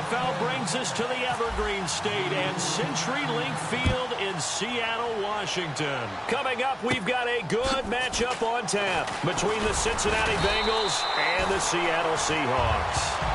NFL brings us to the Evergreen State and CenturyLink Field in Seattle, Washington. Coming up, we've got a good matchup on tap between the Cincinnati Bengals and the Seattle Seahawks.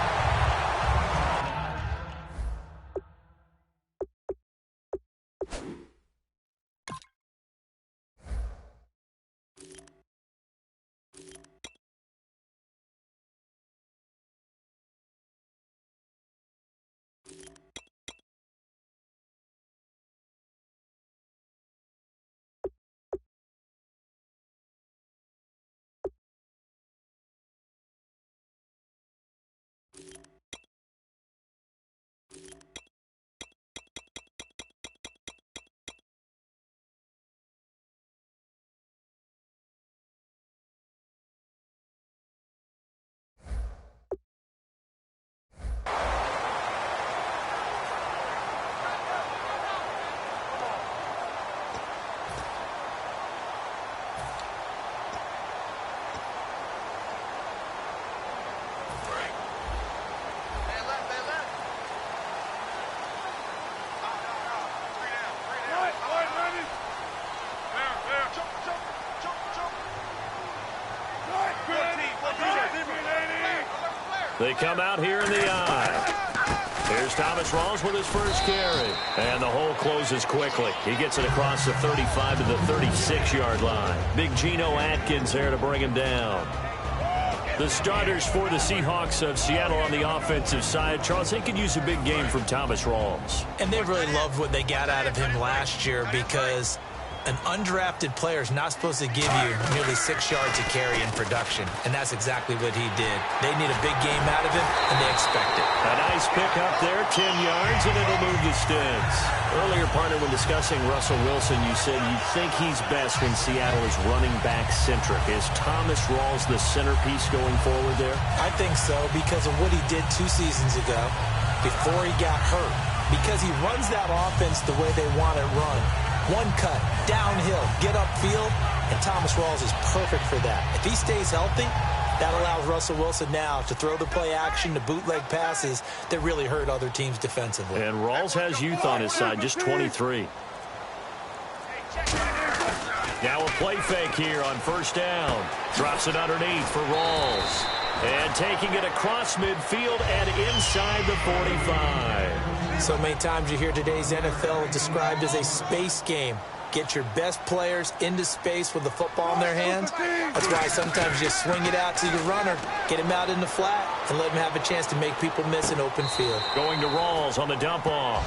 They come out here in the eye. Here's Thomas Rawls with his first carry. And the hole closes quickly. He gets it across the 35 to the 36-yard line. Big Geno Atkins there to bring him down. The starters for the Seahawks of Seattle on the offensive side. Charles, they could use a big game from Thomas Rawls. And they really loved what they got out of him last year because an undrafted player is not supposed to give you nearly 6 yards a carry in production, and that's exactly what he did. They need a big game out of him, and they expect it. A nice pickup there, 10 yards, and it'll move the sticks. Earlier, partner, when discussing Russell Wilson, you said you think he's best when Seattle is running back-centric. Is Thomas Rawls the centerpiece going forward there? I think so because of what he did 2 seasons ago before he got hurt. Because he runs that offense the way they want it run. One cut, downhill, get upfield, and Thomas Rawls is perfect for that. If he stays healthy, that allows Russell Wilson now to throw the play action, the bootleg passes that really hurt other teams defensively. And Rawls has youth on his side, just 23. Now a play fake here on first down. Drops it underneath for Rawls. And taking it across midfield and inside the 45. So many times you hear today's NFL described as a space game. Get your best players into space with the football in their hands. That's why sometimes you swing it out to your runner, get him out in the flat, and let him have a chance to make people miss an open field. Going to Rawls on the dump-off.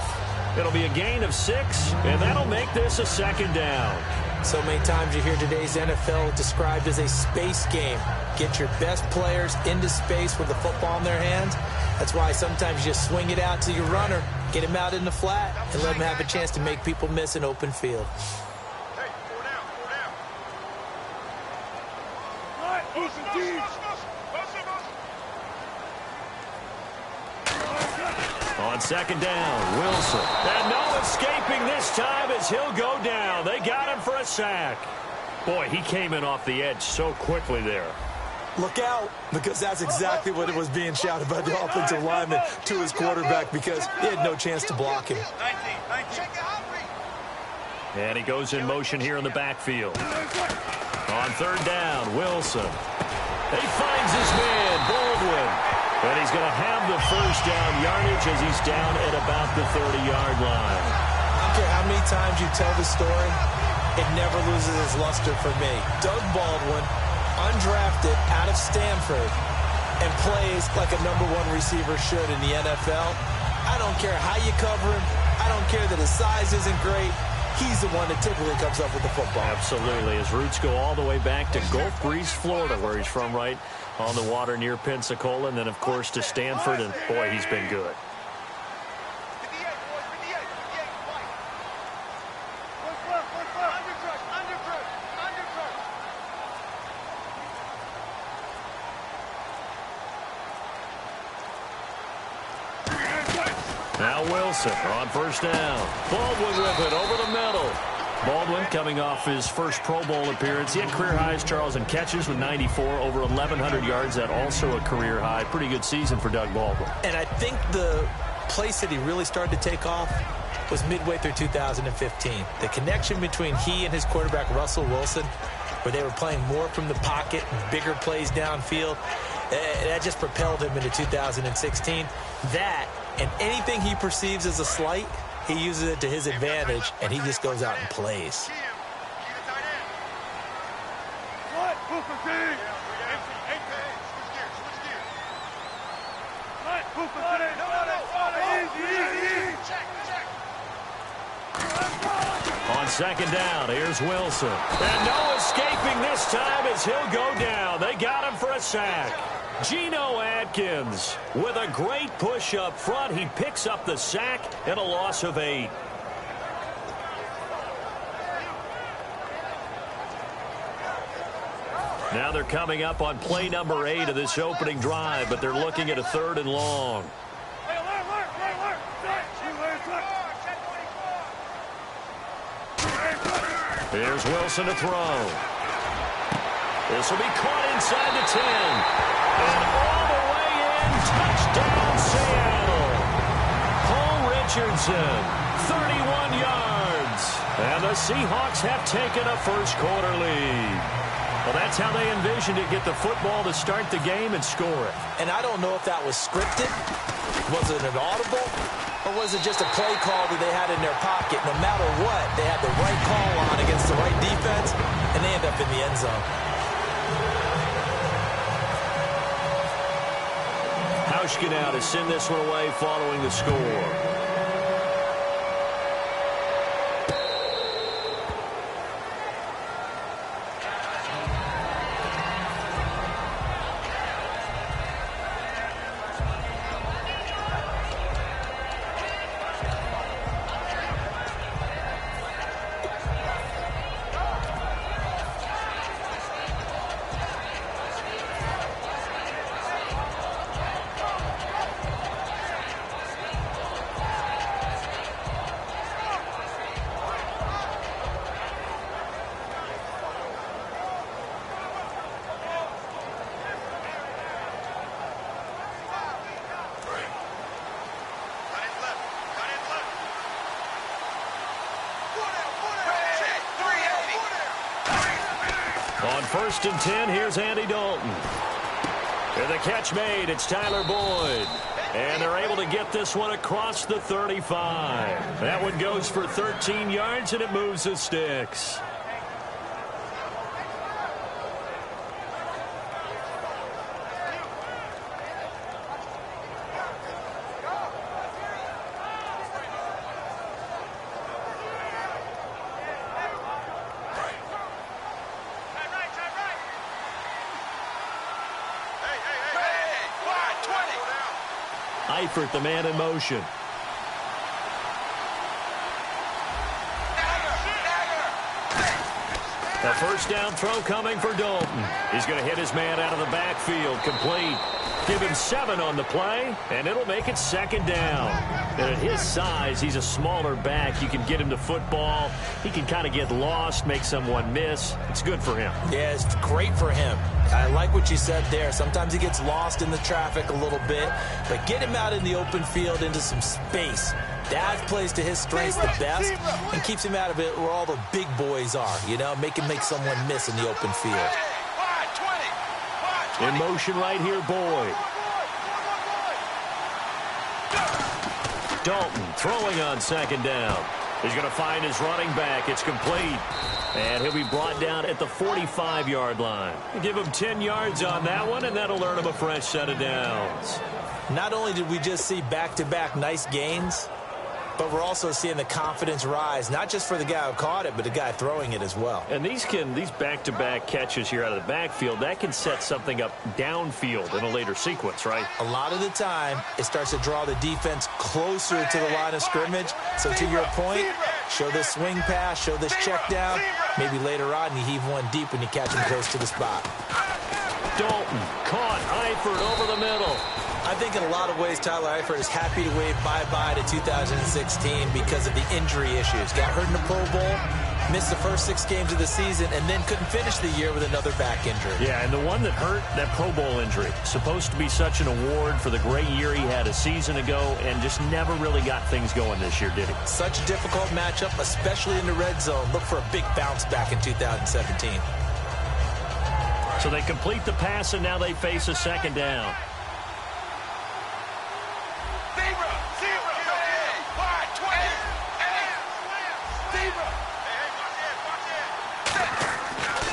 It'll be a gain of 6, and that'll make this a second down. So many times you hear today's NFL described as a space game. Get your best players into space with the football in their hands. That's why sometimes you swing it out to your runner, get him out in the flat, and let him have a chance to make people miss an open field. Hey, 4 down, 4 down. Right, on second down, Wilson. And no escaping this time as he'll go down. They got him for a sack. Boy, he came in off the edge so quickly there. Look out, because that's exactly what it was being shouted by the offensive lineman to his quarterback because he had no chance to block him. 19. And he goes in motion here in the backfield. On third down, Wilson. He finds his man, Baldwin. And he's going to have the first down yardage as he's down at about the 30-yard line. I don't care how many times you tell the story, it never loses its luster for me. Doug Baldwin, undrafted out of Stanford, and plays like a #1 receiver should in the NFL. I don't care how you cover him. I don't care that his size isn't great. He's the one that typically comes up with the football. Absolutely. His roots go all the way back to Gulf Breeze, Florida, where he's from, right on the water near Pensacola, and then, of course, to Stanford, and, boy, he's been good. Now Wilson on first down. Baldwin with it over the middle. Baldwin coming off his first Pro Bowl appearance. He had career highs, Charles, in catches with 94, over 1,100 yards. That also a career high. Pretty good season for Doug Baldwin. And I think the place that he really started to take off was midway through 2015. The connection between he and his quarterback, Russell Wilson, where they were playing more from the pocket and bigger plays downfield, that just propelled him into 2016. That, and anything he perceives as a slight, he uses it to his advantage, and he just goes out and plays. On second down, here's Wilson. And no escaping this time as he'll go down. They got him for a sack. Geno Atkins with a great push up front. He picks up the sack and a loss of 8. Now they're coming up on play number 8 of this opening drive, but they're looking at a 3rd and long. Here's Wilson to throw. This will be caught inside the 10. And all the way in, touchdown Seattle. Paul Richardson, 31 yards. And the Seahawks have taken a first-quarter lead. Well, that's how they envisioned it, get the football to start the game and score it. And I don't know if that was scripted. Was it an audible? Or was it just a play call that they had in their pocket? No matter what, they had the right call on against the right defense, and they end up in the end zone. Hauschka now to send this one away following the score. On 1st and 10, here's Andy Dalton. And the catch made, it's Tyler Boyd. And they're able to get this one across the 35. That one goes for 13 yards, and it moves the sticks. Eifert, the man in motion. A first down throw coming for Dalton. He's going to hit his man out of the backfield. Complete. Give him 7 on the play, and it'll make it 2nd down. And at his size, he's a smaller back. You can get him to football. He can kind of get lost, make someone miss. It's good for him. Yeah, it's great for him. I like what you said there. Sometimes he gets lost in the traffic a little bit, but get him out in the open field into some space. That plays to his strengths the best and keeps him out of it where all the big boys are, you know, make someone miss in the open field. In motion right here, Boyd. Dalton throwing on 2nd down. He's going to find his running back. It's complete. And he'll be brought down at the 45-yard line. Give him 10 yards on that one, and that'll earn him a fresh set of downs. Not only did we just see back-to-back nice gains, but we're also seeing the confidence rise, not just for the guy who caught it, but the guy throwing it as well. And these back-to-back catches here out of the backfield, that can set something up downfield in a later sequence, right? A lot of the time, it starts to draw the defense closer to the line of scrimmage. So to your point, show this swing pass, show this check down. Maybe later on you heave one deep when you catch him close to the spot. Dalton caught Eifert over the middle. I think in a lot of ways, Tyler Eifert is happy to wave bye-bye to 2016 because of the injury issues. Got hurt in the Pro Bowl, Missed the first 6 games of the season and then couldn't finish the year with another back injury. Yeah, and the one that hurt, that Pro Bowl injury. Supposed to be such an award for the great year he had a season ago and just never really got things going this year, did he? Such a difficult matchup, especially in the red zone. Look for a big bounce back in 2017. So they complete the pass, and now they face a second down.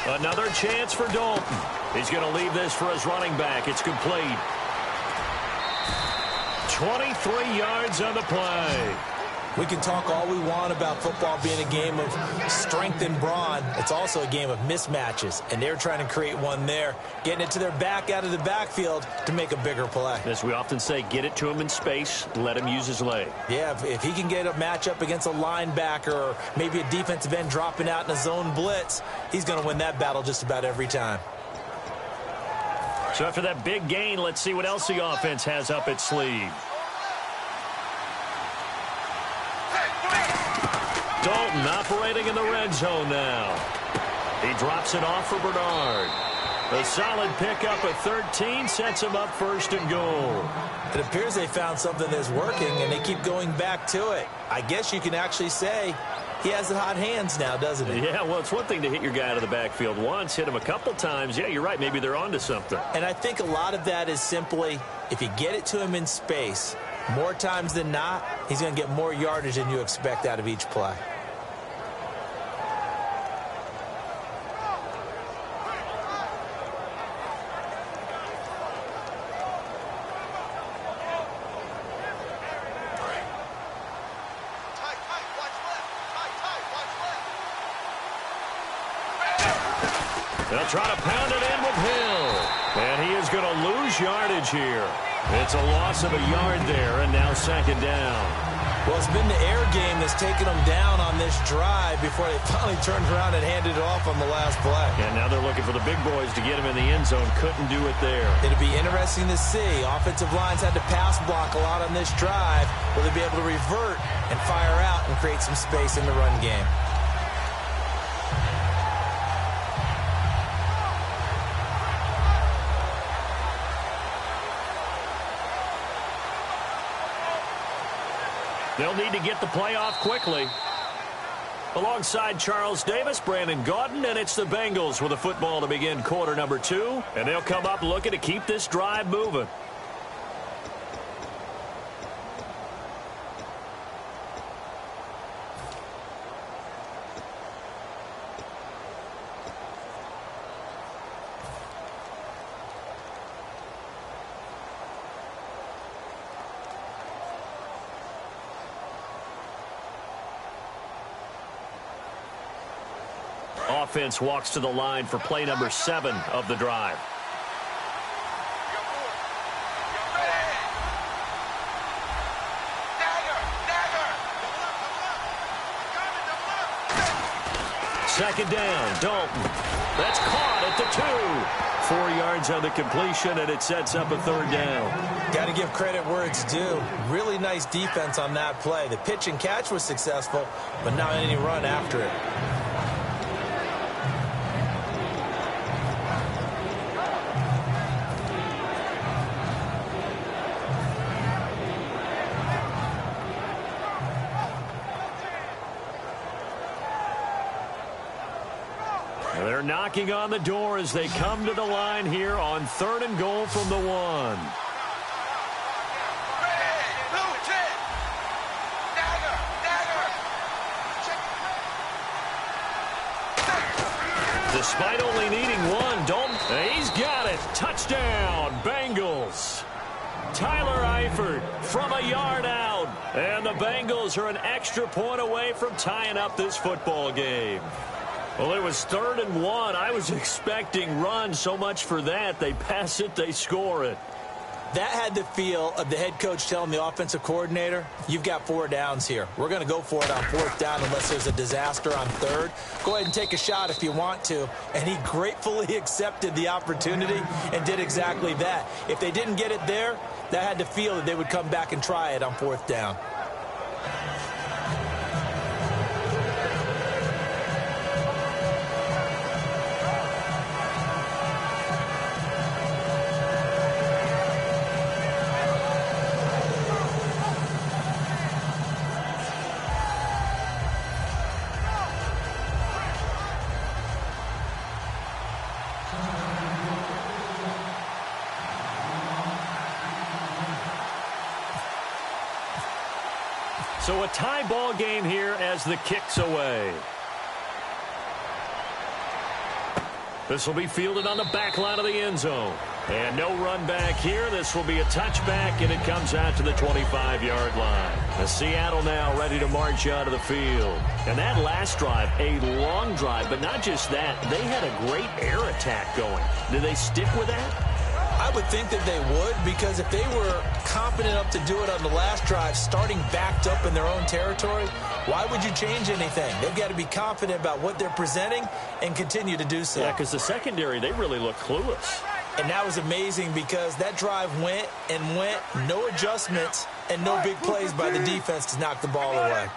Another chance for Dalton. He's going to leave this for his running back. It's complete. 23 yards on the play. We can talk all we want about football being a game of strength and brawn. It's also a game of mismatches, and they're trying to create one there, getting it to their back out of the backfield to make a bigger play. As we often say, get it to him in space, let him use his leg. Yeah, if he can get a matchup against a linebacker or maybe a defensive end dropping out in a zone blitz, he's going to win that battle just about every time. So after that big gain, let's see what else the offense has up its sleeve. Dalton operating in the red zone now. He drops it off for Bernard. A solid pickup of 13 sets him up first and goal. It appears they found something that's working, and they keep going back to it. I guess you can actually say he has the hot hands now, doesn't he? Yeah, well, it's one thing to hit your guy out of the backfield once, hit him a couple times. Yeah, you're right. Maybe they're onto something. And I think a lot of that is simply if you get it to him in space, more times than not, he's going to get more yardage than you expect out of each play. They'll try to pound it in with Hill. And he is going to lose yardage here. It's a loss of a yard there, and now second down. Well, it's been the air game that's taken them down on this drive before they finally turned around and handed it off on the last play. And now they're looking for the big boys to get him in the end zone. Couldn't do it there. It'll be interesting to see. Offensive lines had to pass block a lot on this drive. Will they be able to revert and fire out and create some space in the run game? They'll need to get the play off quickly. Alongside Charles Davis, Brandon Gaudin, and it's the Bengals with a football to begin quarter number 2. And they'll come up looking to keep this drive moving. Offense walks to the line for play number 7 of the drive. Second down, Dalton. That's caught at the 2. 4 yards on the completion, and it sets up a third down. Got to give credit where it's due. Really nice defense on that play. The pitch and catch was successful, but not any run after it. They're knocking on the door as they come to the line here on 3rd and goal from the 1. Despite only needing 1, Dalton, he's got it. Touchdown, Bengals. Tyler Eifert from a yard out. And the Bengals are an extra point away from tying up this football game. Well, it was 3rd and 1. I was expecting run. So much for that. They pass it, they score it. That had the feel of the head coach telling the offensive coordinator, you've got 4 downs here. We're going to go for it on 4th down unless there's a disaster on 3rd. Go ahead and take a shot if you want to. And he gratefully accepted the opportunity and did exactly that. If they didn't get it there, that had the feel that they would come back and try it on 4th down. So a tie ball game here as the kick's away. This will be fielded on the back line of the end zone. And no run back here. This will be a touchback, and it comes out to the 25-yard line. The Seattle now ready to march out of the field. And that last drive, a long drive, but not just that. They had a great air attack going. Did they stick with that? I would think that they would, because if they were confident enough to do it on the last drive, starting backed up in their own territory, why would you change anything? They've got to be confident about what they're presenting and continue to do so. Yeah, because the secondary, they really look clueless. And that was amazing because that drive went and went, no adjustments, and no big plays by the defense to knock the ball away.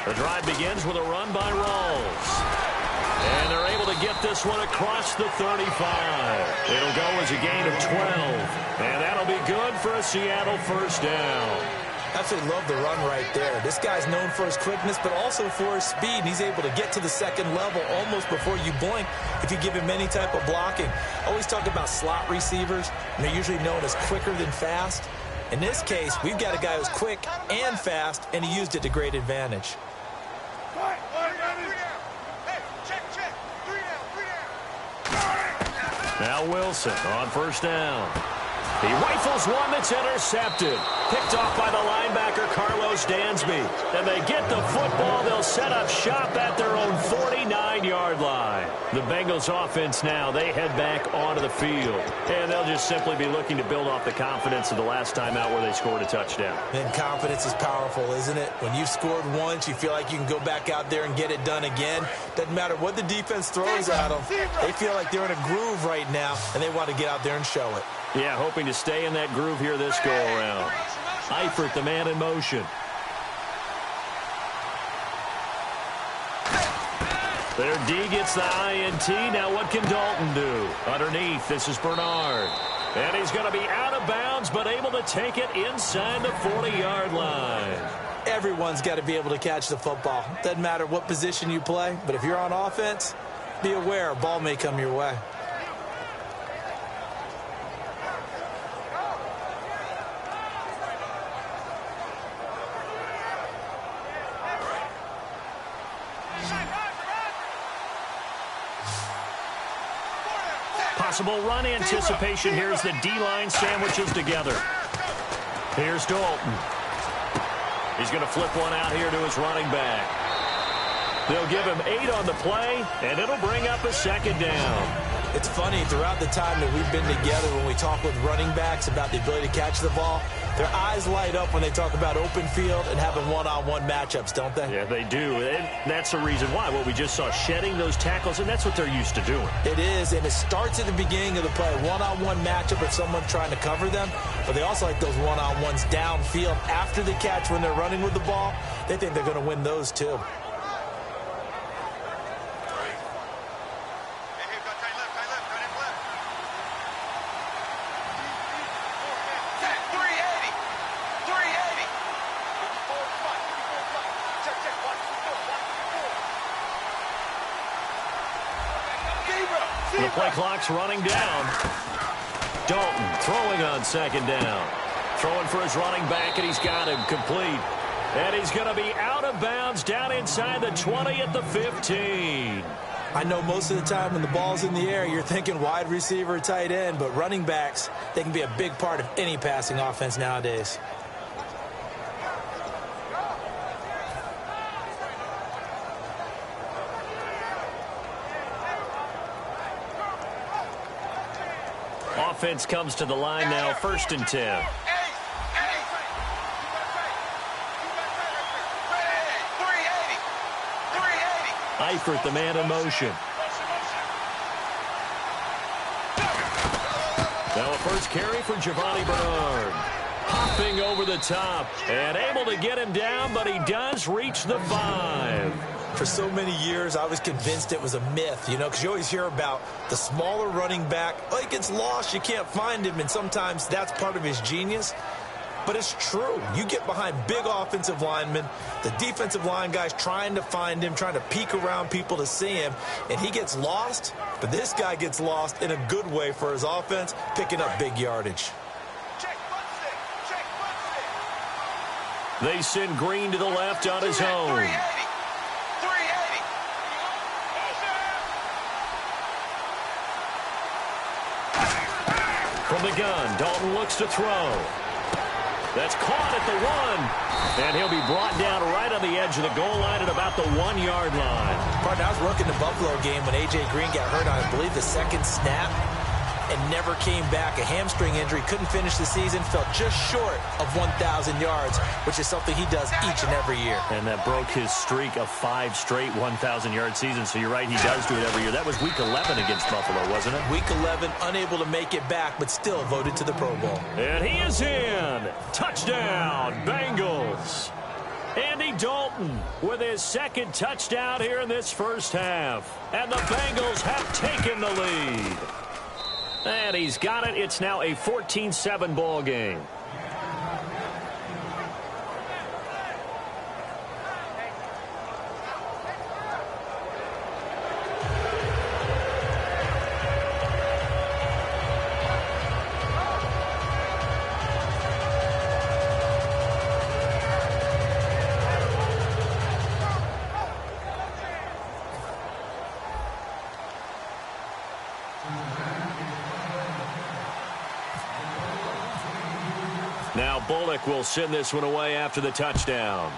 The drive begins with a run by Rawls. And they're able to get this one across the 35. It'll go as a gain of 12. And that'll be good for a Seattle first down. Absolutely love the run right there. This guy's known for his quickness, but also for his speed. He's able to get to the second level almost before you blink if you give him any type of blocking. Always talk about slot receivers, and they're usually known as quicker than fast. In this case, we've got a guy who's quick and fast, and he used it to great advantage. Now Wilson on first down. He rifles one that's intercepted. Picked off by the linebacker, Carlos Dansby. And they get the football. They'll set up shop at their own 49-yard line. The Bengals offense now, they head back onto the field. And they'll just simply be looking to build off the confidence of the last time out where they scored a touchdown. And confidence is powerful, isn't it? When you've scored once, you feel like you can go back out there and get it done again. Doesn't matter what the defense throws at them. They feel like they're in a groove right now, and they want to get out there and show it. Yeah, hoping to stay in that groove here this go-around. Eifert, the man in motion. Their D gets the INT. Now what can Dalton do? Underneath, this is Bernard. And he's going to be out of bounds, but able to take it inside the 40-yard line. Everyone's got to be able to catch the football. Doesn't matter what position you play, but if you're on offense, be aware a ball may come your way. Possible run anticipation. Here's the D-line sandwiches together. Here's Dalton. He's going to flip one out here to his running back. They'll give him 8 on the play, and it'll bring up a second down. It's funny, throughout the time that we've been together, when we talk with running backs about the ability to catch the ball, their eyes light up when they talk about open field and having one-on-one matchups, don't they? Yeah, they do. And that's the reason why. What we just saw, shedding those tackles, and that's what they're used to doing. It is, and it starts at the beginning of the play. One-on-one matchup if someone's trying to cover them, but they also like those one-on-ones downfield after the catch when they're running with the ball. They think they're going to win those too. The play clock's running down. Dalton throwing on second down. Throwing for his running back, and he's got him complete. And he's going to be out of bounds down inside the 20 at the 15. I know most of the time when the ball's in the air, you're thinking wide receiver, tight end, but running backs, they can be a big part of any passing offense nowadays. Offense comes to the line now, 1st and 10. Eifert, the man in motion. Now a first carry for Giovanni Bernard. Hopping over the top and able to get him down, but he does reach the 5. For so many years, I was convinced it was a myth, you know, because you always hear about the smaller running back. Oh, he gets lost, you can't find him, and sometimes that's part of his genius. but it's true. You get behind big offensive linemen, the defensive line guys trying to find him, trying to peek around people to see him, and he gets lost, but this guy gets lost in a good way for his offense, picking up big yardage. They send Green to the left on his own. 380. From the gun, Dalton looks to throw. That's caught at the 1. And he'll be brought down right on the edge of the goal line at about the 1-yard line. Partner, I was working the Buffalo game when A.J. Green got hurt on, I believe, the second snap and never came back. A hamstring injury, couldn't finish the season, fell just short of 1,000 yards, which is something he does each and every year. And that broke his streak of 5 straight 1,000-yard seasons. So you're right, he does do it every year. That was Week 11 against Buffalo, wasn't it? Week 11, unable to make it back, but still voted to the Pro Bowl. And he is in. Touchdown, Bengals. Andy Dalton with his second touchdown here in this first half. And the Bengals have taken the lead. And he's got it. It's now a 14-7 ball game. Now Bullock will send this one away after the touchdown.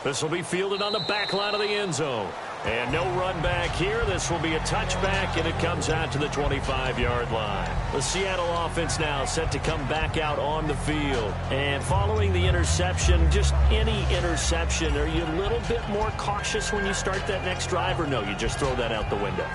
This will be fielded on the back line of the end zone. And no run back here. This will be a touchback, and it comes out to the 25-yard line. The Seattle offense now set to come back out on the field. And following the interception, just any interception, are you a little bit more cautious when you start that next drive, or no, you just throw that out the window?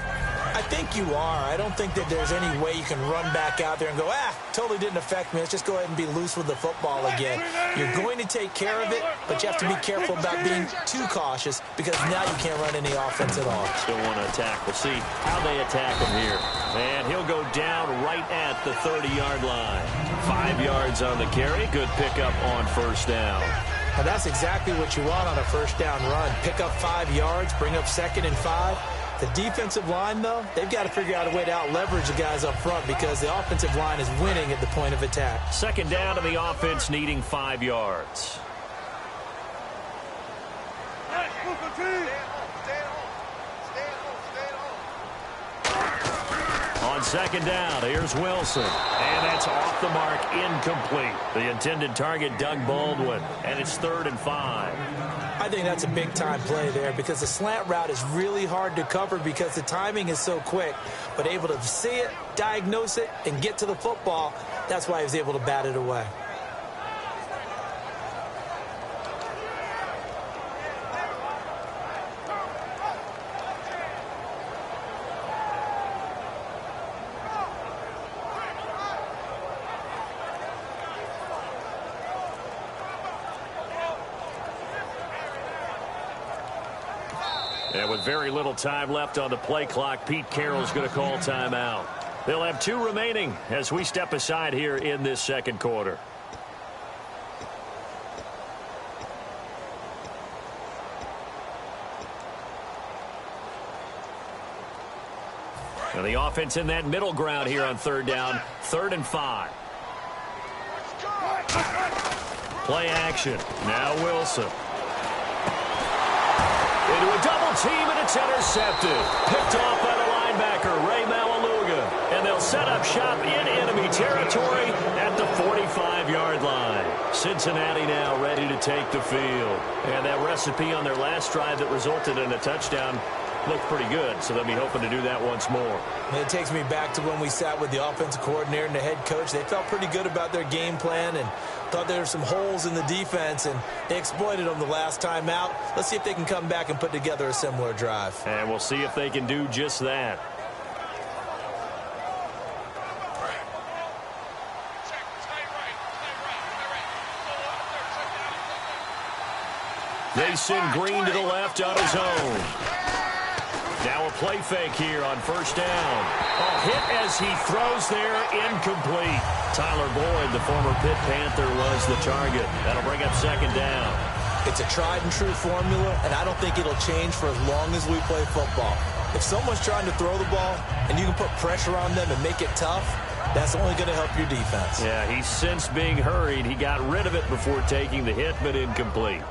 I think you are. I don't think that there's any way you can run back out there and go, totally didn't affect me. Let's just go ahead and be loose with the football again. You're going to take care of it, but you have to be careful about being too cautious because now you can't run any offense at all. Still want to attack. We'll see how they attack him here. And he'll go down right at the 30-yard line. 5 yards on the carry. Good pickup on first down. And that's exactly what you want on a first down run. Pick up 5 yards, bring up 2nd and 5. The defensive line, though, they've got to figure out a way to out-leverage the guys up front because the offensive line is winning at the point of attack. Second down to the offense needing 5 yards. On second down, here's Wilson. And that's off the mark, incomplete. The intended target, Doug Baldwin. And it's 3rd and 5. I think that's a big-time play there because the slant route is really hard to cover because the timing is so quick. But able to see it, diagnose it, and get to the football, that's why he was able to bat it away. And with very little time left on the play clock, Pete Carroll's going to call timeout. They'll have 2 remaining as we step aside here in this second quarter. Now the offense in that middle ground here on 3rd down, 3rd and 5. Play action. Now Wilson. Into a double team, and it's intercepted. Picked off by the linebacker, Ray Malaluga. And they'll set up shop in enemy territory at the 45-yard line. Cincinnati now ready to take the field. And that recipe on their last drive that resulted in a touchdown looked pretty good, so they'll be hoping to do that once more. It takes me back to when we sat with the offensive coordinator and the head coach. They felt pretty good about their game plan and thought there were some holes in the defense, and they exploited them the last time out. Let's see if they can come back and put together a similar drive. And we'll see if they can do just that. They send Green to the left on his own. Now a play fake here on first down. A hit as he throws there, incomplete. Tyler Boyd, the former Pitt Panther, was the target. That'll bring up second down. It's a tried-and-true formula, and I don't think it'll change for as long as we play football. If someone's trying to throw the ball and you can put pressure on them and make it tough, that's only going to help your defense. Yeah, he's since being hurried. He got rid of it before taking the hit, but incomplete.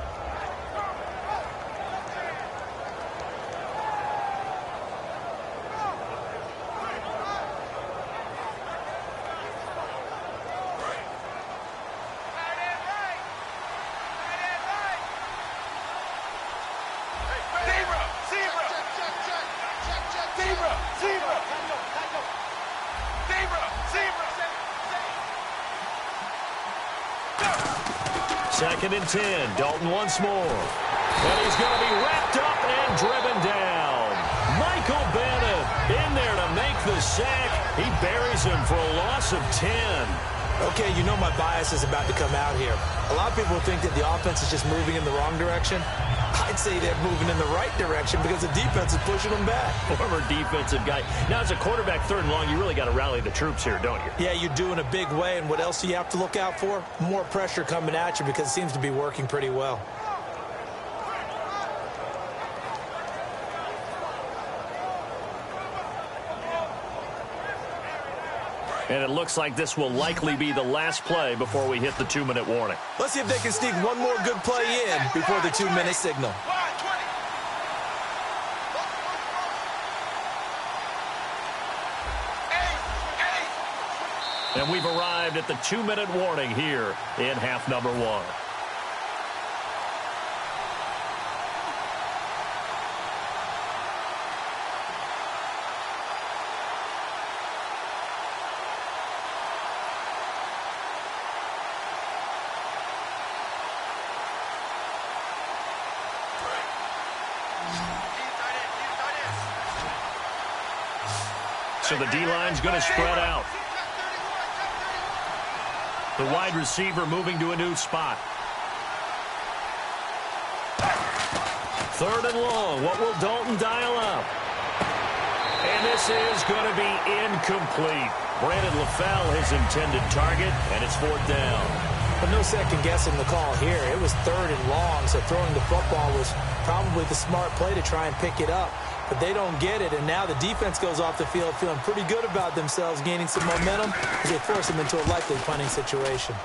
Second and 10. Dalton once more. And he's going to be wrapped up and driven down. Michael Bennett in there to make the sack. He buries him for a loss of 10. Okay, you know my bias is about to come out here. A lot of people think that the offense is just moving in the wrong direction. I'd say they're moving in the right direction because the defense is pushing them back. Former defensive guy. Now, as a quarterback, third and long, you really got to rally the troops here, don't you? Yeah, you do in a big way. And what else do you have to look out for? More pressure coming at you because it seems to be working pretty well. And it looks like this will likely be the last play before we hit the 2-minute warning. Let's see if they can sneak one more good play in before the 2-minute signal. And we've arrived at the 2-minute warning here in half number 1. So the D-line's going to spread out. The wide receiver moving to a new spot. Third and long. What will Dalton dial up? And this is going to be incomplete. Brandon LaFell, his intended target, and it's fourth down. But no second guessing the call here. It was third and long, so throwing the football was probably the smart play to try and pick it up. But they don't get it, and now the defense goes off the field feeling pretty good about themselves, gaining some momentum as they force them into a likely punting situation.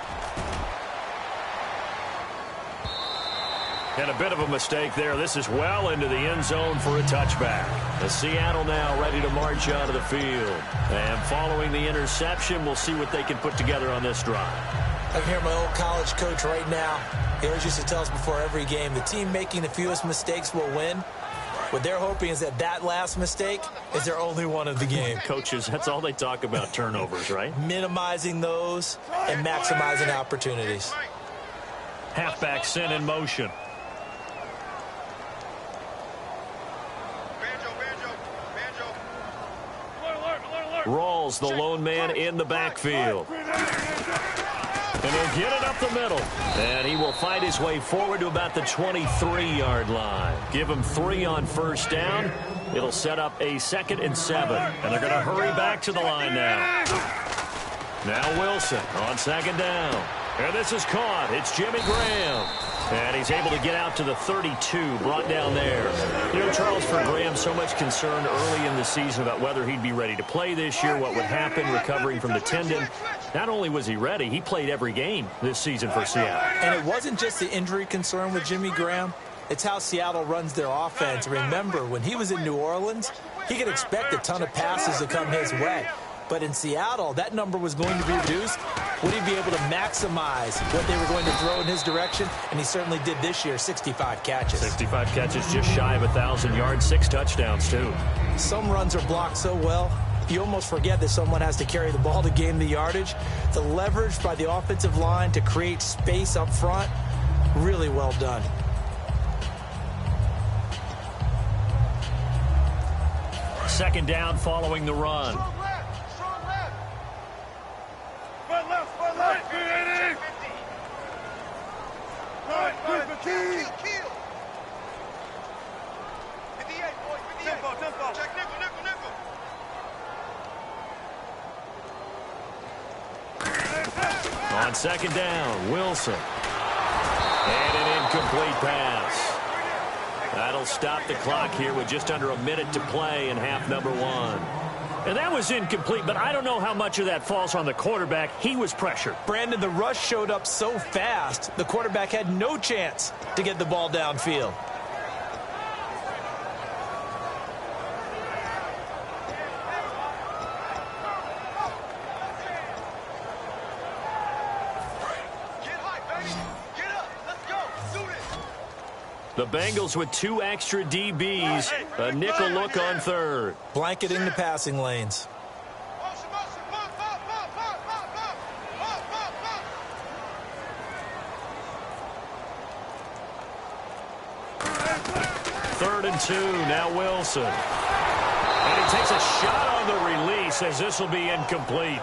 And a bit of a mistake there. This is well into the end zone for a touchback. The Seattle now ready to march out of the field. And following the interception, we'll see what they can put together on this drive. I can hear my old college coach right now. He always used to tell us before every game, the team making the fewest mistakes will win. What they're hoping is that last mistake is their only one of the game. Coaches, that's all they talk about, turnovers, right? Minimizing those and maximizing opportunities. Halfback sent in motion. Rawls, the lone man in the backfield. And he'll get it up the middle. And he will fight his way forward to about the 23-yard line. Give him 3 on first down. It'll set up a 2nd and 7. And they're going to hurry back to the line now. Now Wilson on 2nd down. And this is caught. It's Jimmy Graham. And he's able to get out to the 32, brought down there. You know, Charles, for Graham, so much concern early in the season about whether he'd be ready to play this year, what would happen recovering from the tendon. Not only was he ready, he played every game this season for Seattle. And it wasn't just the injury concern with Jimmy Graham. It's how Seattle runs their offense. Remember, when he was in New Orleans, he could expect a ton of passes to come his way. But in Seattle, that number was going to be reduced. Would he be able to maximize what they were going to throw in his direction? And he certainly did this year, 65 catches. 65 catches, just shy of 1,000 yards, 6 touchdowns, too. Some runs are blocked so well, you almost forget that someone has to carry the ball to gain the yardage. The leverage by the offensive line to create space up front, really well done. Second down following the run. Tempo. Check nickel, nickel, nickel. On second down, Wilson. And an incomplete pass. That'll stop the clock here with just under a minute to play in half number one. And that was incomplete, but I don't know how much of that falls on the quarterback. He was pressured. Brandon, the rush showed up so fast, the quarterback had no chance to get the ball downfield. The Bengals with 2 extra DBs. A nickel look on third. Blanketing the passing lanes. Third and 2, now Wilson. And he takes a shot on the release as this will be incomplete.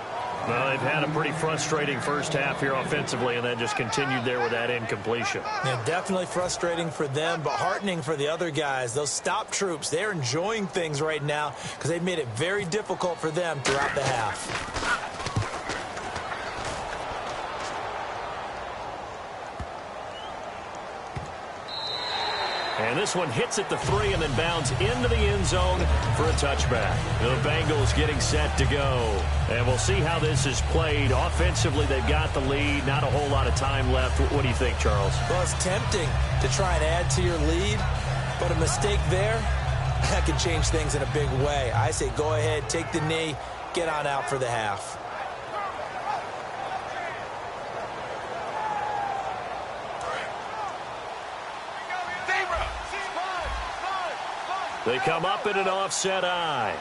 Well, they've had a pretty frustrating first half here offensively, and then just continued there with that incompletion. Yeah, definitely frustrating for them, but heartening for the other guys. Those stop troops, they're enjoying things right now because they've made it very difficult for them throughout the half. And this one hits at the 3 and then bounds into the end zone for a touchback. The Bengals getting set to go. And we'll see how this is played. Offensively, they've got the lead. Not a whole lot of time left. What do you think, Charles? Well, it's tempting to try and add to your lead, but a mistake there, that can change things in a big way. I say go ahead, take the knee, get on out for the half. They come up in an offset eye.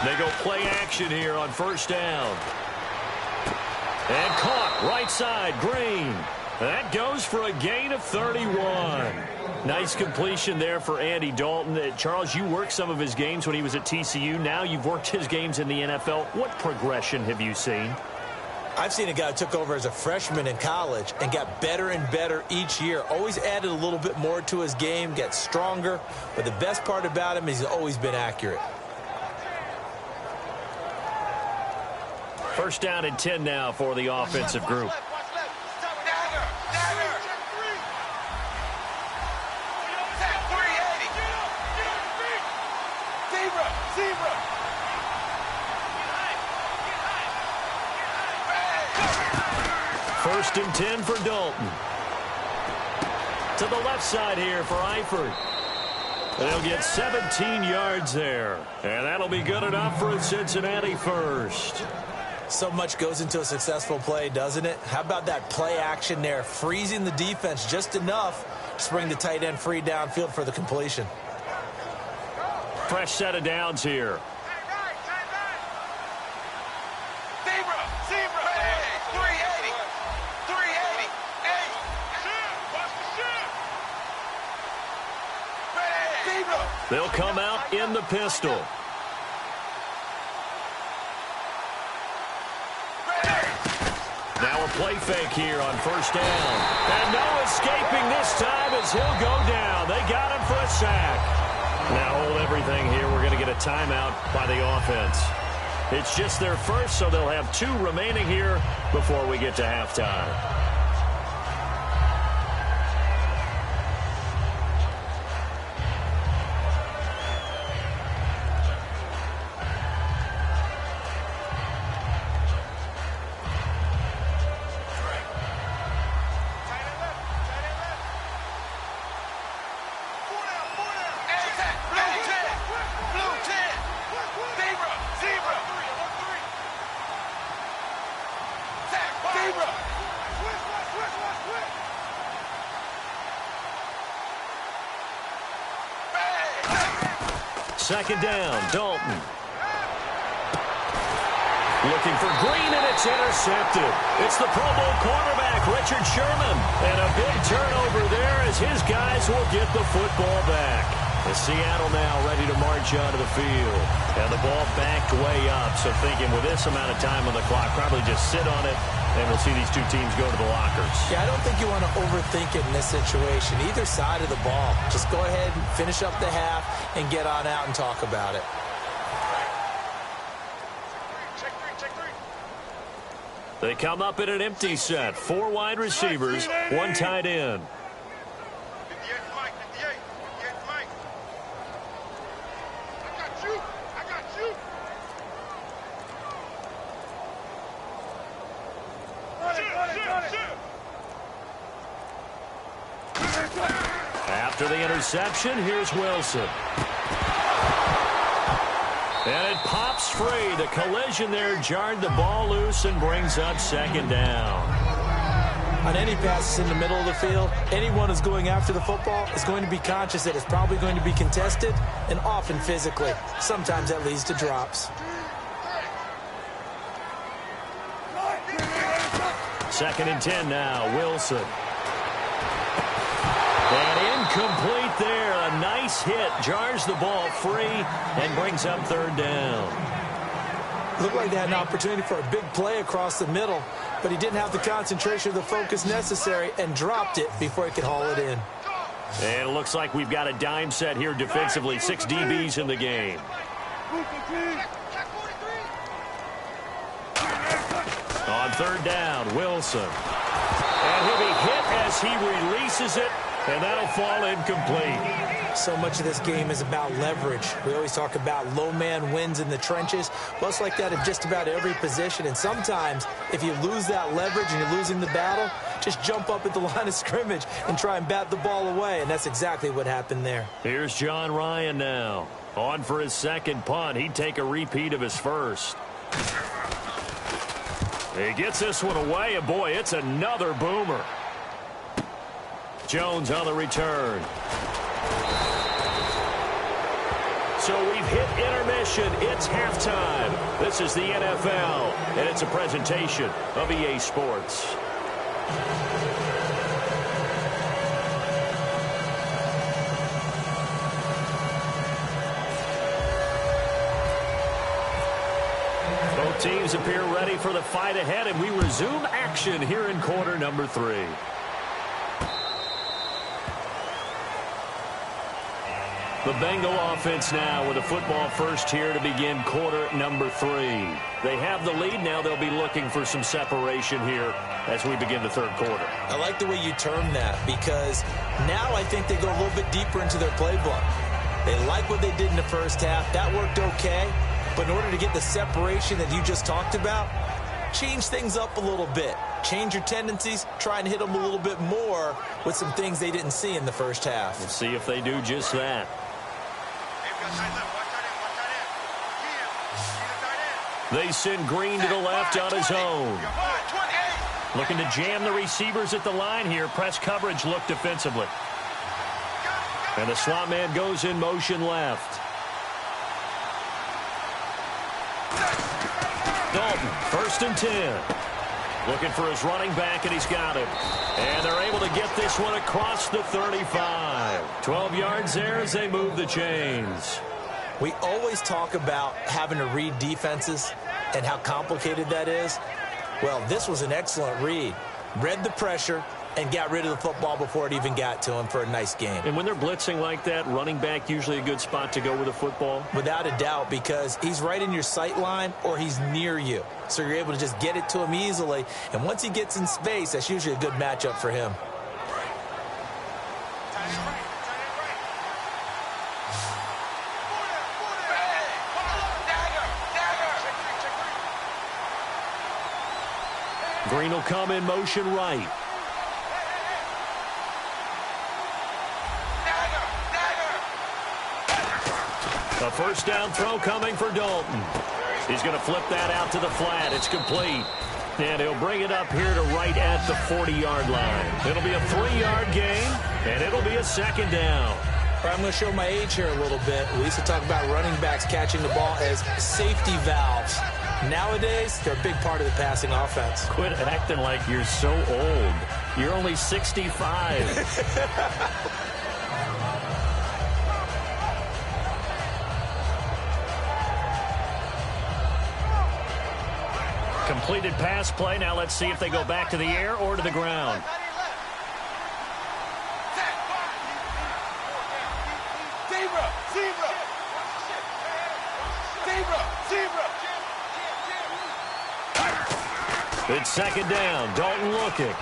They go play action here on first down. And caught right side, Green. That goes for a gain of 31. Nice completion there for Andy Dalton. Charles, you worked some of his games when he was at TCU. Now you've worked his games in the NFL. What progression have you seen? I've seen a guy who took over as a freshman in college and got better and better each year. Always added a little bit more to his game, got stronger. But the best part about him is he's always been accurate. First down and 10 now for the offensive group. First and 10 for Dalton. To the left side here for Eifert. They'll get 17 yards there. And that'll be good enough for a Cincinnati first. So much goes into a successful play, doesn't it? How about that play action there? Freezing the defense just enough to bring the tight end free downfield for the completion. Fresh set of downs here. They'll come out in the pistol. Now a play fake here on first down. And no escaping this time as he'll go down. They got him for a sack. Now hold everything here. We're going to get a timeout by the offense. It's just their first, so they'll have 2 remaining here before we get to halftime. Second down, Dalton. Looking for Green, and it's intercepted. It's the Pro Bowl cornerback, Richard Sherman. And a big turnover there as his guys will get the football back. And Seattle now ready to march onto the field. And the ball backed way up. So thinking with this amount of time on the clock, probably just sit on it, and we'll see these two teams go to the lockers. Yeah, I don't think you want to overthink it in this situation. Either side of the ball. Just go ahead and finish up the half and get on out and talk about it. They come up in an empty set. 4 wide receivers, 1 tight end. 58 Mike, 58. 58 Mike. I got you. I got you. After the interception, here's Wilson. And it pops free. The collision there jarred the ball loose and brings up second down. On any passes in the middle of the field, anyone who's going after the football is going to be conscious that it's probably going to be contested and often physically. Sometimes that leads to drops. Second and 10 now, Wilson. And incomplete there. A nice hit. Jars the ball free and brings up third down. Looked like they had an opportunity for a big play across the middle, but he didn't have the concentration or the focus necessary and dropped it before he could haul it in. And it looks like we've got a dime set here defensively. 6 DBs in the game. On third down, Wilson. And he'll be hit as he releases it. And that'll fall incomplete. So much of this game is about leverage. We always talk about low man wins in the trenches. Well, it's like that in just about every position. And sometimes, if you lose that leverage and you're losing the battle, just jump up at the line of scrimmage and try and bat the ball away. And that's exactly what happened there. Here's John Ryan now. On for his second punt. He'd take a repeat of his first. He gets this one away, and boy, it's another boomer. Jones on the return. So we've hit intermission. It's halftime. This is the NFL, and it's a presentation of EA Sports. Both teams appear ready for the fight ahead, and we resume action here in quarter number 3. The Bengal offense now with a football first here to begin quarter number 3. They have the lead. Now they'll be looking for some separation here as we begin the third quarter. I like the way you term that because now I think they go a little bit deeper into their playbook. They like what they did in the first half. That worked okay. But in order to get the separation that you just talked about, change things up a little bit. Change your tendencies, try and hit them a little bit more with some things they didn't see in the first half. We'll see if they do just that. They send Green to the left on his own. Looking to jam the receivers at the line here. Press coverage look defensively. And the slot man goes in motion left. Dalton, 1st and 10. Looking for his running back, and he's got him. And they're able to get this one across the 35. 12 yards there as they move the chains. We always talk about having to read defenses and how complicated that is. Well, this was an excellent read. Read the pressure and got rid of the football before it even got to him for a nice game. And when they're blitzing like that, running back usually a good spot to go with the football? Without a doubt, because he's right in your sight line or he's near you. So you're able to just get it to him easily. And once he gets in space, that's usually a good matchup for him. Green will come in motion right. A first down throw coming for Dalton. He's going to flip that out to the flat. It's complete. And he'll bring it up here to right at the 40-yard line. It'll be a 3-yard gain, and it'll be a second down. I'm going to show my age here a little bit. We used to talk about running backs catching the ball as safety valves. Nowadays, they're a big part of the passing offense. Quit acting like you're so old. You're only 65. Completed pass play. Now let's see if they go back to the air or to the ground. It's second down. Dalton looking.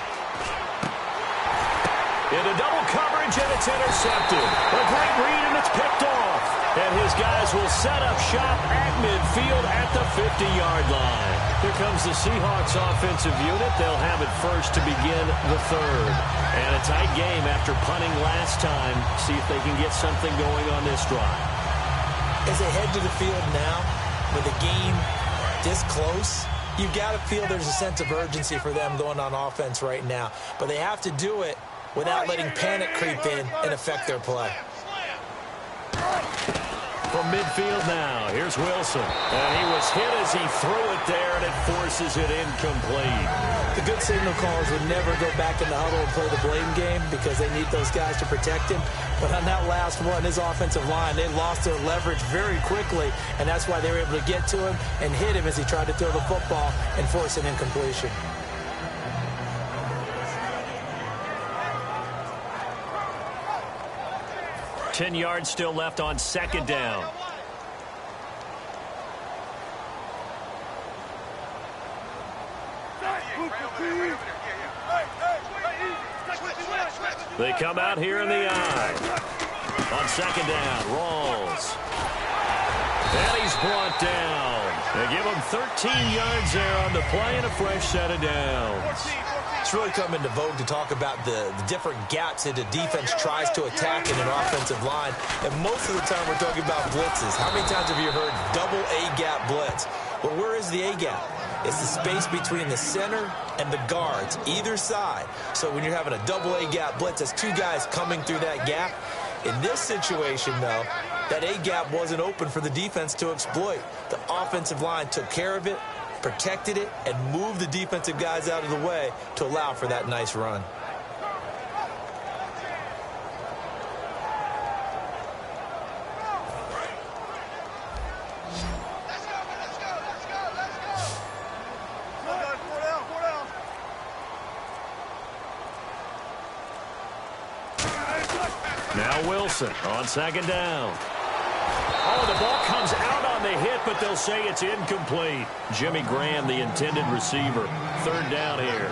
Into double coverage, and it's intercepted. A great read, and it's picked off. And his guys will set up shop at midfield at the 50-yard line. Here comes the Seahawks offensive unit. They'll have it first to begin the third. And a tight game after punting last time. See if they can get something going on this drive. As they head to the field now, with the game this close, you've got to feel there's a sense of urgency for them going on offense right now. But they have to do it without letting panic creep in and affect their play. From midfield now, here's Wilson. And he was hit as he threw it there, and it forces it incomplete. The good signal callers would never go back in the huddle and play the blame game because they need those guys to protect him. But on that last one, his offensive line, they lost their leverage very quickly, and that's why they were able to get to him and hit him as he tried to throw the football and force an incompletion. Ten yards still left on second down. They come out here in the eye. On second down, Rawls. And he's brought down. They give him 13 yards there on the play and a fresh set of downs. It's really come into vogue to talk about the different gaps that the defense tries to attack in an offensive line. And most of the time we're talking about blitzes. How many times have you heard double A-gap blitz? Well, where is the A-gap? It's the space between the center and the guards, either side. So when you're having a double A-gap blitz, that's two guys coming through that gap. In this situation, though, that A-gap wasn't open for the defense to exploit. The offensive line took care of it, protected it, and moved the defensive guys out of the way to allow for that nice run. Now Wilson on second down. Oh, the ball comes out on the hit, but they'll say it's incomplete. Jimmy Graham, the intended receiver. Third down here.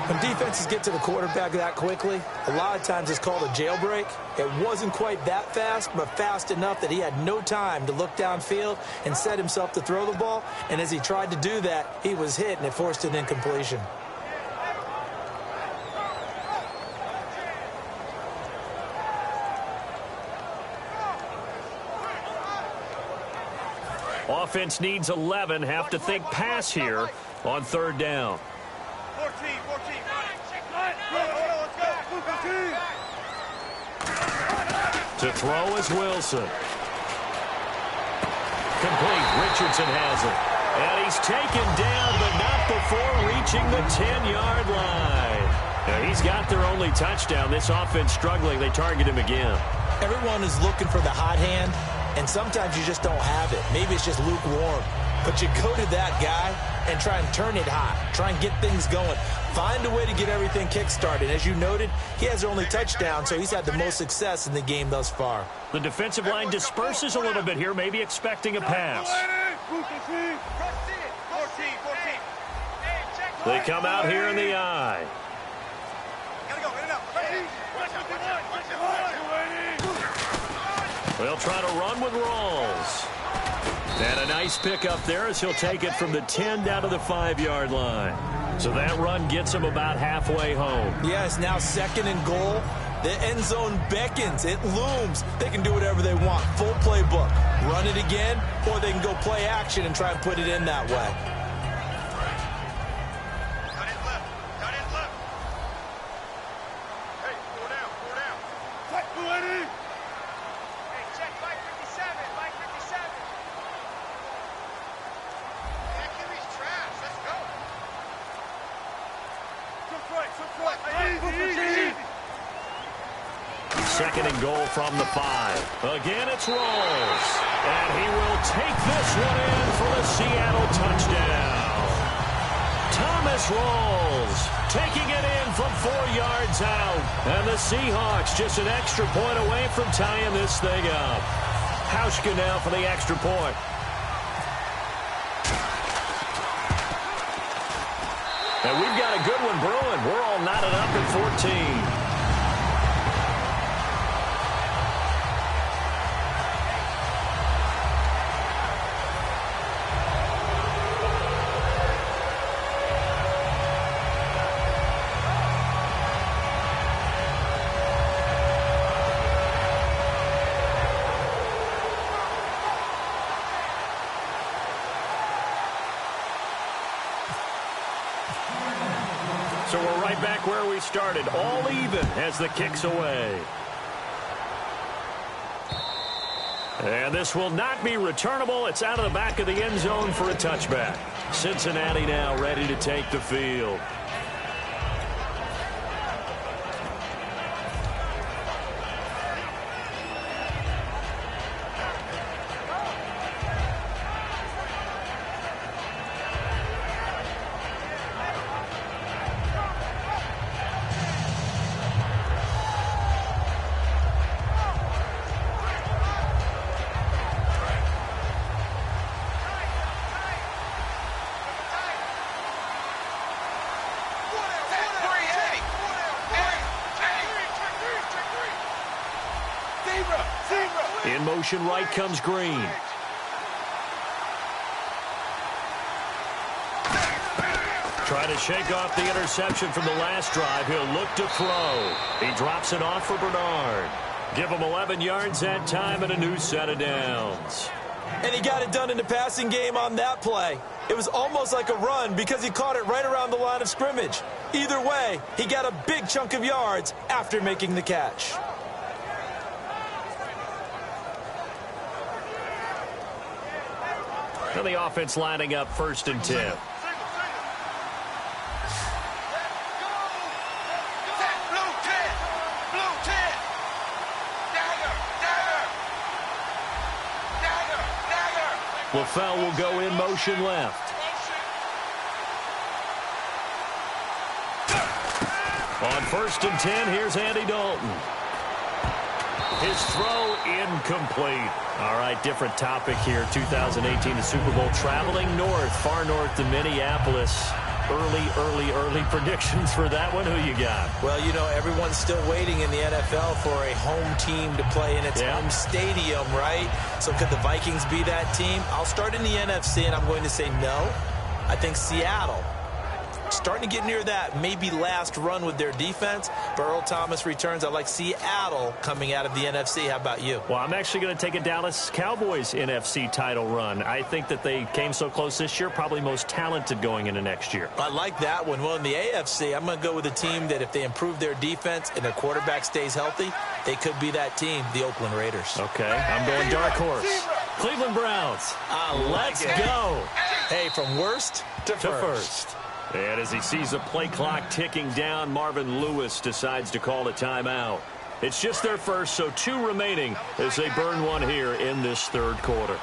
When defenses get to the quarterback that quickly, a lot of times it's called a jailbreak. It wasn't quite that fast, but fast enough that he had no time to look downfield and set himself to throw the ball. And as he tried to do that, he was hit, and it forced an incompletion. Offense needs 11. Have to think pass here on third down. 14. To throw is Wilson. Complete. Richardson has it. And he's taken down, but not before reaching the 10-yard line. Now, he's got their only touchdown. This offense struggling. They target him again. Everyone is looking for the hot hand, and sometimes you just don't have it. Maybe it's just lukewarm. But you go to that guy and try and turn it hot. Try and get things going. Find a way to get everything kick-started. As you noted, he has their only touchdown, so he's had the most success in the game thus far. The defensive line disperses a little bit here, maybe expecting a pass. They come out here in the eye. They'll try to run with Rawls. And a nice pickup there as he'll take it from the 10 down to the 5-yard line. So that run gets him about halfway home. Yeah, it's now second and goal. The end zone beckons. It looms. They can do whatever they want. Full playbook. Run it again, or they can go play action and try and put it in that way. Second and goal from the 5. Again, it's Rawls. And he will take this one in for the Seattle touchdown. Thomas rolls, taking it in from 4 yards out. And the Seahawks just an extra point away from tying this thing up. Hauschka now for the extra point. And we've got a good one brewing. We're all knotted up at 14. So we're right back where we started, all even as the kick's away. And this will not be returnable. It's out of the back of the end zone for a touchback. Cincinnati now ready to take the field. In motion right comes Green. Trying to shake off the interception from the last drive. He'll look to throw. He drops it off for Bernard. Give him 11 yards that time and a new set of downs. And he got it done in the passing game on that play. It was almost like a run because he caught it right around the line of scrimmage. Either way, he got a big chunk of yards after making the catch. And the offense lining up 1st and 10. LaFell will go in motion left. On 1st and 10, here's Andy Dalton. His throw incomplete. All right, different topic here. 2018, the Super Bowl, traveling north, far north to Minneapolis. Early predictions for that one. Who you got? Well, you know, everyone's still waiting in the NFL for a home team to play in its home stadium, right? So could the Vikings be that team? I'll start in the NFC, and I'm going to say no. I think Seattle, starting to get near that maybe last run with their defense. Earl Thomas returns. I like Seattle coming out of the NFC. How about you? Well, I'm actually going to take a Dallas Cowboys NFC title run. I think that they came so close this year, probably most talented going into next year. I like that one. Well, in the AFC, I'm going to go with a team that if they improve their defense and their quarterback stays healthy, they could be that team, the Oakland Raiders. Okay, I'm going dark horse. Cleveland Browns. Let's go. Hey, from worst to first. And as he sees the play clock ticking down, Marvin Lewis decides to call a timeout. It's just their first, so 2 remaining as they burn one here in this 3rd quarter.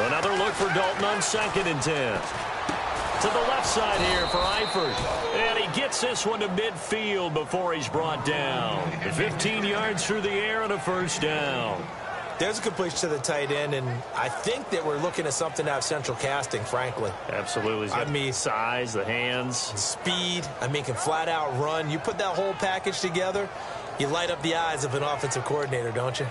Another look for Dalton on 2nd and 10. To the left side here for Eifert. And he gets this one to midfield before he's brought down. 15 yards through the air and a 1st down. There's a completion to the tight end, and I think that we're looking at something out of central casting, frankly. Absolutely. I mean, size, the hands. Speed. I mean, can flat out run. You put that whole package together, you light up the eyes of an offensive coordinator, don't you?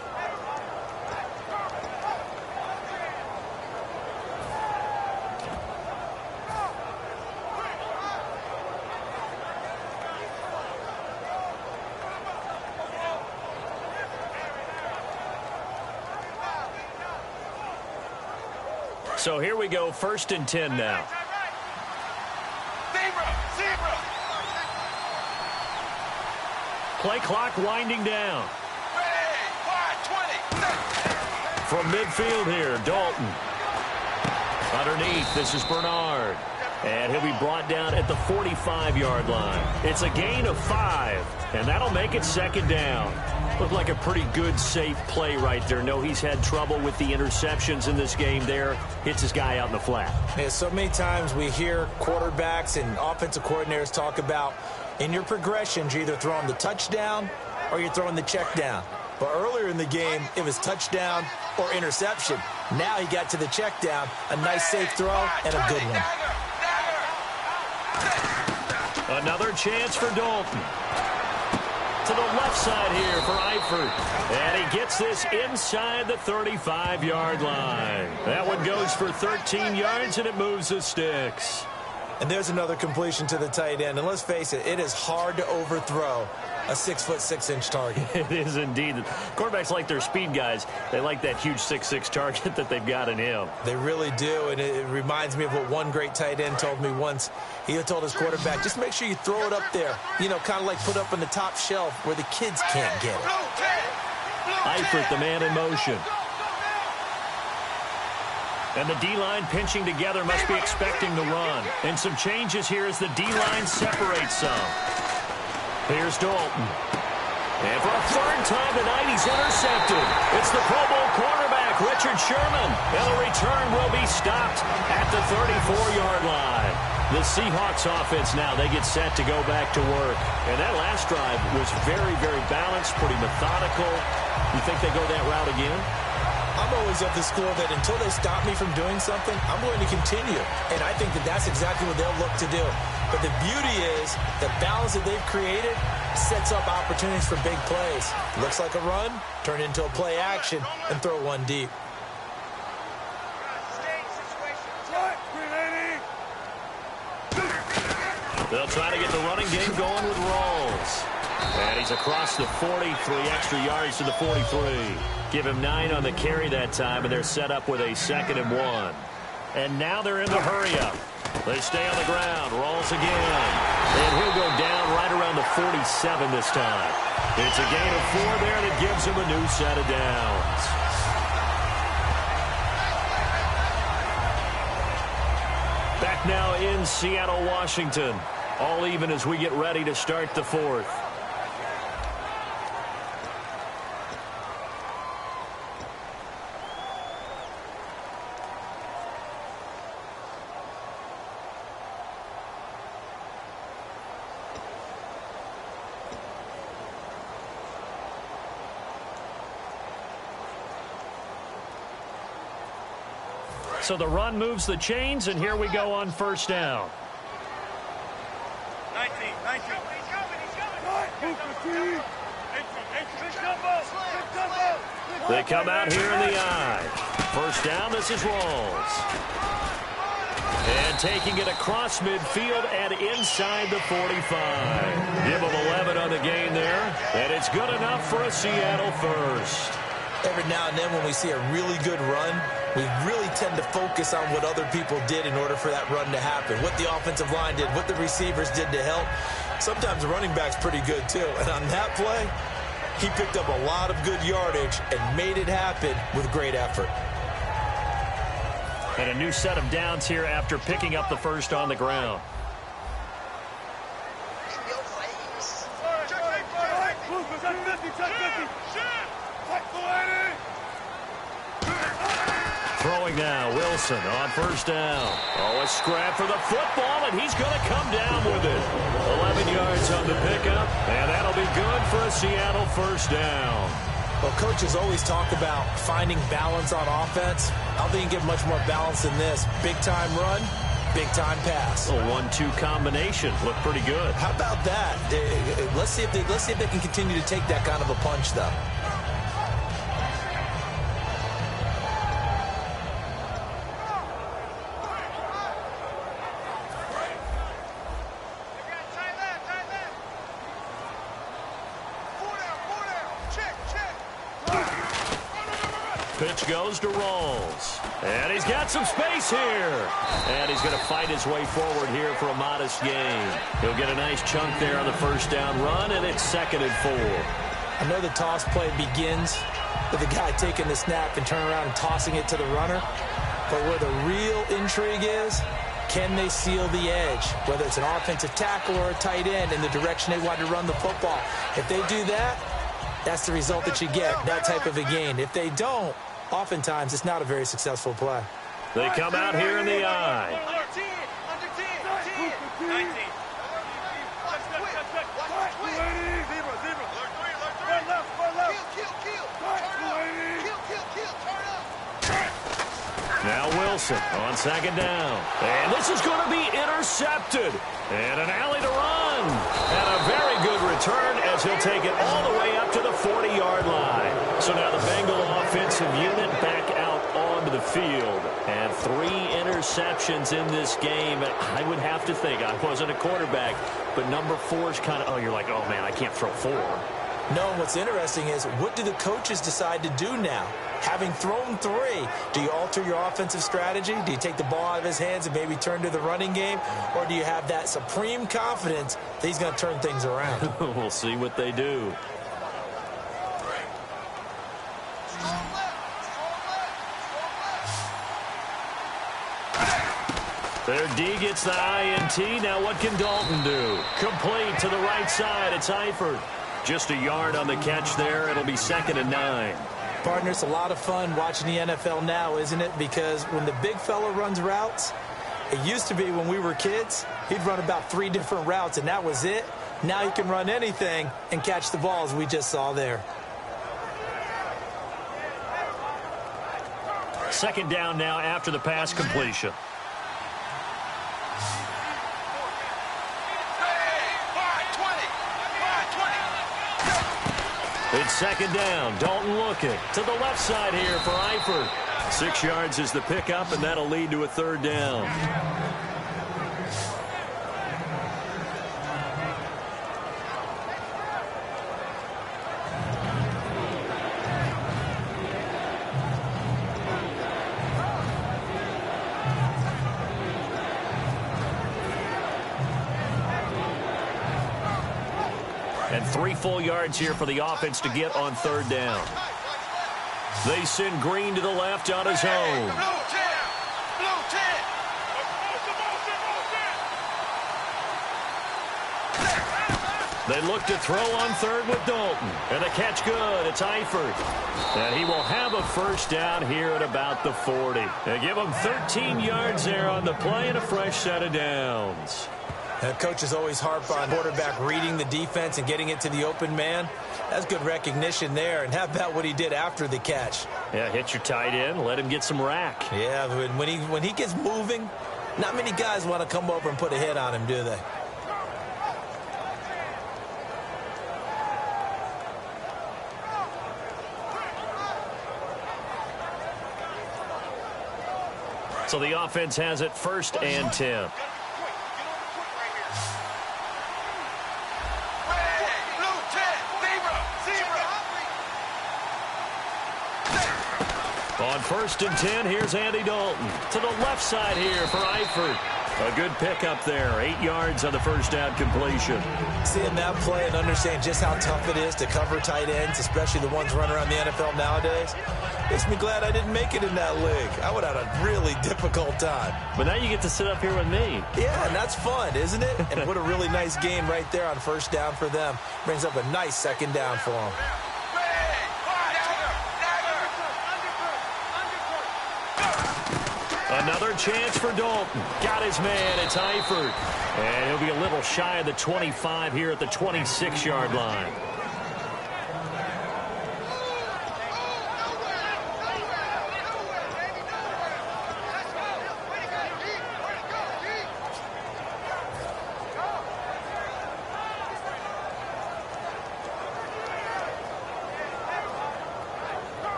So here we go, 1st and 10 now. Play clock winding down. From midfield here, Dalton. Underneath, this is Bernard. And he'll be brought down at the 45-yard line. It's a gain of 5, and that'll make it second down. Looked like a pretty good, safe play right there. No, he's had trouble with the interceptions in this game there. Hits his guy out in the flat. Yeah, so many times we hear quarterbacks and offensive coordinators talk about in your progressions, you're either throwing the touchdown or you're throwing the check down. But earlier in the game, it was touchdown or interception. Now he got to the check down, a nice safe throw, and a good one. Another chance for Dalton. To the left side here for Eifert. And he gets this inside the 35-yard line. That one goes for 13 yards, and it moves the sticks. And there's another completion to the tight end. And let's face it, it is hard to overthrow a 6'6" target. It is indeed. Quarterbacks like their speed guys. They like that huge 6'6" target that they've got in him. They really do, and it reminds me of what one great tight end told me once. He told his quarterback, just make sure you throw it up there, you know, kind of like put up on the top shelf where the kids can't get it. Eifert, the man in motion. And the D-line pinching together must be expecting the run. And some changes here as the D-line separates some. Here's Dalton. And for a third time tonight, he's intercepted. It's the Pro Bowl cornerback, Richard Sherman. And the return will be stopped at the 34-yard line. The Seahawks offense now, they get set to go back to work. And that last drive was very, very balanced, pretty methodical. You think they go that route again? I'm always of the school that until they stop me from doing something, I'm going to continue. And I think that that's exactly what they'll look to do. But the beauty is the balance that they've created sets up opportunities for big plays. Looks like a run, turn into a play action, and throw one deep. They'll try to get the running game going with Rawls. And he's across the 40, 3 extra yards to the 43. Give him 9 on the carry that time, and they're set up with a 2nd and 1. And now they're in the hurry-up. They stay on the ground. Rawls again. And he'll go down right around the 47 this time. It's a gain of 4 there that gives him a new set of downs. Back now in Seattle, Washington. All even as we get ready to start the 4th. So the run moves the chains, and here we go on first down. 19. They come out here in the I. First down, this is Rawls. And taking it across midfield and inside the 45. Give them 11 on the gain there, and it's good enough for a Seattle first. Every now and then when we see a really good run, we really tend to focus on what other people did in order for that run to happen. What the offensive line did, what the receivers did to help. Sometimes the running back's pretty good too. And on that play, he picked up a lot of good yardage and made it happen with great effort. And a new set of downs here after picking up the first on the ground. Throwing now, Wilson on first down. Oh, a scrap for the football, and he's going to come down with it. 11 yards on the pickup, and that'll be good for a Seattle first down. Well, coaches always talk about finding balance on offense. I don't think you can get much more balance than this. Big-time run, big-time pass. A 1-2 combination. Looked pretty good. How about that? Let's see if they can continue to take that kind of a punch, though. Pitch goes to Rawls. And he's got some space here. And he's going to fight his way forward here for a modest gain. He'll get a nice chunk there on the first down run, and it's 2nd and 4. I know the toss play begins with the guy taking the snap and turning around and tossing it to the runner. But where the real intrigue is Can they seal the edge, whether it's an offensive tackle or a tight end, in the direction they want to run the football? If they do that, that's the result that you get, that type of a gain. If they don't, oftentimes it's not a very successful play. They come out here in the eye. Under 10. Under 10. 10. 19. Now Wilson on second down. And this is going to be intercepted. And an alley to run. And a very good return as he'll take it all the way up to the 40-yard line. So now the Bengal offensive unit back out onto the field. And 3 interceptions in this game. I would have to think, I wasn't a quarterback, but number 4 is kind of, oh, you're like, oh, man, I can't throw 4. No, what's interesting is, what do the coaches decide to do now? Having thrown 3, do you alter your offensive strategy? Do you take the ball out of his hands and maybe turn to the running game? Or do you have that supreme confidence that he's going to turn things around? We'll see what they do. Their D gets the INT. Now what can Dalton do? Complete to the right side. It's Eifert. Just a yard on the catch there. It'll be 2nd and 9. Partner, it's a lot of fun watching the NFL now, isn't it? Because when the big fella runs routes, it used to be when we were kids, he'd run about 3 different routes, and that was it. Now he can run anything and catch the balls we just saw there. 2nd down now after the pass completion. It's 2nd down. Dalton looking to the left side here for Eifert. 6 yards is the pickup, and that'll lead to a 3rd down. And 3 full yards here for the offense to get on 3rd down. They send Green to the left on his own. They look to throw on 3rd with Dalton. And the catch good. It's Eifert. And he will have a 1st down here at about the 40. They give him 13 yards there on the play and a fresh set of downs. Coaches always harp on quarterback reading the defense and getting it to the open man. That's good recognition there. And how about what he did after the catch? Yeah, hit your tight end, let him get some rack. Yeah, when he gets moving, not many guys want to come over and put a hit on him, do they? So the offense has it 1st and 10. On 1st and 10, here's Andy Dalton. To the left side here for Eifert. A good pickup there. 8 yards on the 1st down completion. Seeing that play and understand just how tough it is to cover tight ends, especially the ones running around the NFL nowadays, makes me glad I didn't make it in that league. I would have had a really difficult time. But now you get to sit up here with me. Yeah, and that's fun, isn't it? And what a really nice game right there on 1st down for them. Brings up a nice 2nd down for them. Another chance for Dalton. Got his man. It's Eifert. And he'll be a little shy of the 25 here at the 26-yard line.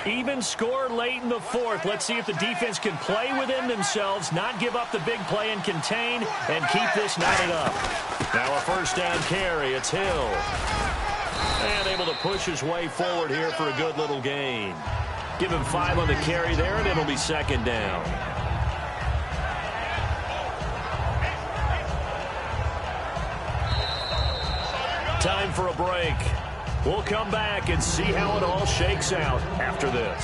Even score late in the 4th. Let's see if the defense can play within themselves, not give up the big play and contain, and keep this knotted up. Now a 1st down carry. It's Hill. And able to push his way forward here for a good little gain. Give him 5 on the carry there, and it'll be 2nd down. Time for a break. We'll come back and see how it all shakes out after this.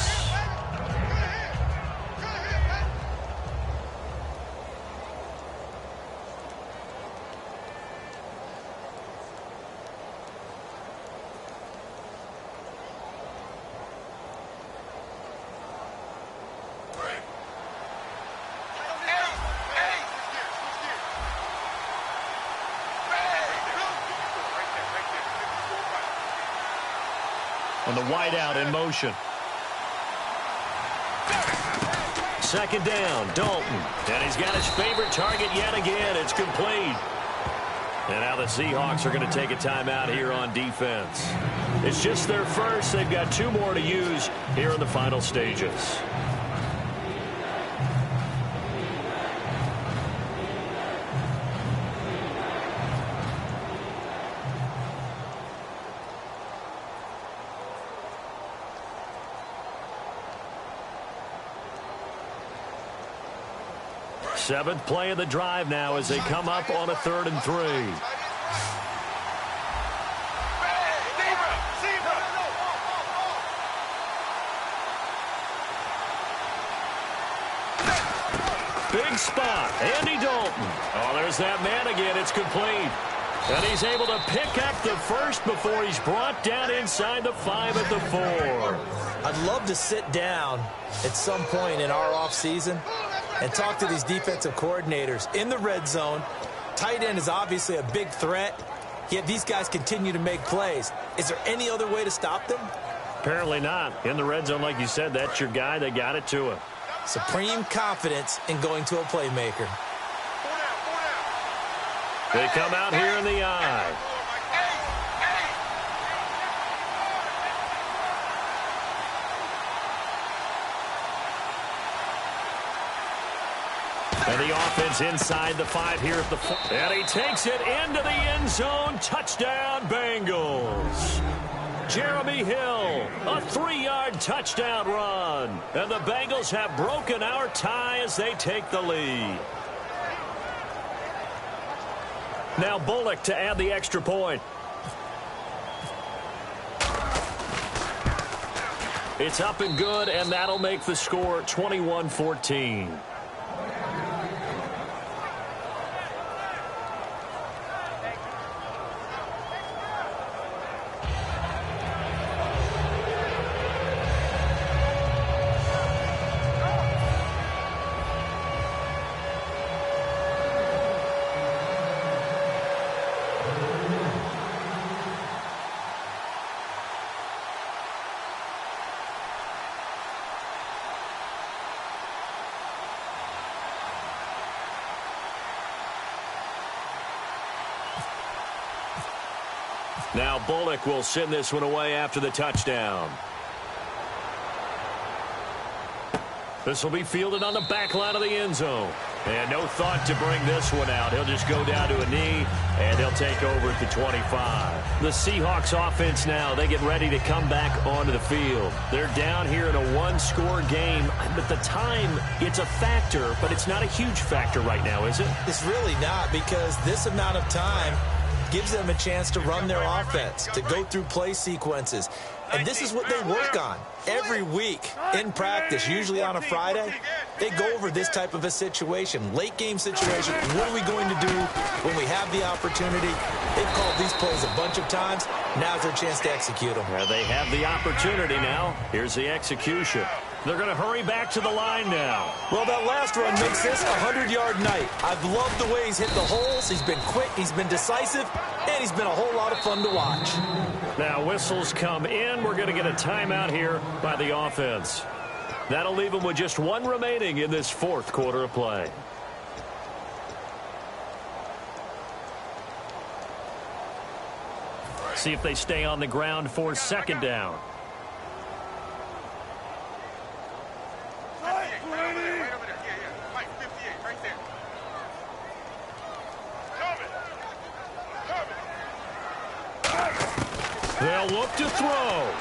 On the wideout in motion. Second down, Dalton. And he's got his favorite target yet again. It's complete. And now the Seahawks are going to take a timeout here on defense. It's just their first. They've got 2 more to use here in the final stages. Seventh play of the drive now as they come up on a 3rd and 3. Big spot, Andy Dalton. Oh, there's that man again. It's complete. And he's able to pick up the first before he's brought down inside the 5 at the 4. I'd love to sit down at some point in our offseason and talk to these defensive coordinators in the red zone. Tight end is obviously a big threat, yet these guys continue to make plays. Is there any other way to stop them? Apparently not. In the red zone, like you said, that's your guy. They got it to him. Supreme confidence in going to a playmaker. They come out here in the eye. And the offense inside the 5 here at the 4. And he takes it into the end zone. Touchdown, Bengals. Jeremy Hill, a 3-yard touchdown run. And the Bengals have broken our tie as they take the lead. Now Bullock to add the extra point. It's up and good, and that'll make the score 21-14. Now Bullock will send this one away after the touchdown. This will be fielded on the back line of the end zone. And no thought to bring this one out. He'll just go down to a knee, and he'll take over at the 25. The Seahawks offense now, they get ready to come back onto the field. They're down here in a 1-score game. But the time, it's a factor, but it's not a huge factor right now, is it? It's really not, because this amount of time gives them a chance to run their offense, to go through play sequences. And this is what they work on every week in practice, usually on a Friday. They go over this type of a situation, late game situation. What are we going to do when we have the opportunity? They've called these plays a bunch of times. Now's their chance to execute them. Well, they have the opportunity now. Here's the execution. They're going to hurry back to the line now. Well, that last run makes this a 100-yard night. I've loved the way he's hit the holes. He's been quick, he's been decisive, and he's been a whole lot of fun to watch. Now whistles come in. We're going to get a timeout here by the offense. That'll leave them with just 1 remaining in this 4th quarter of play. See if they stay on the ground for 2nd down. They'll look to throw.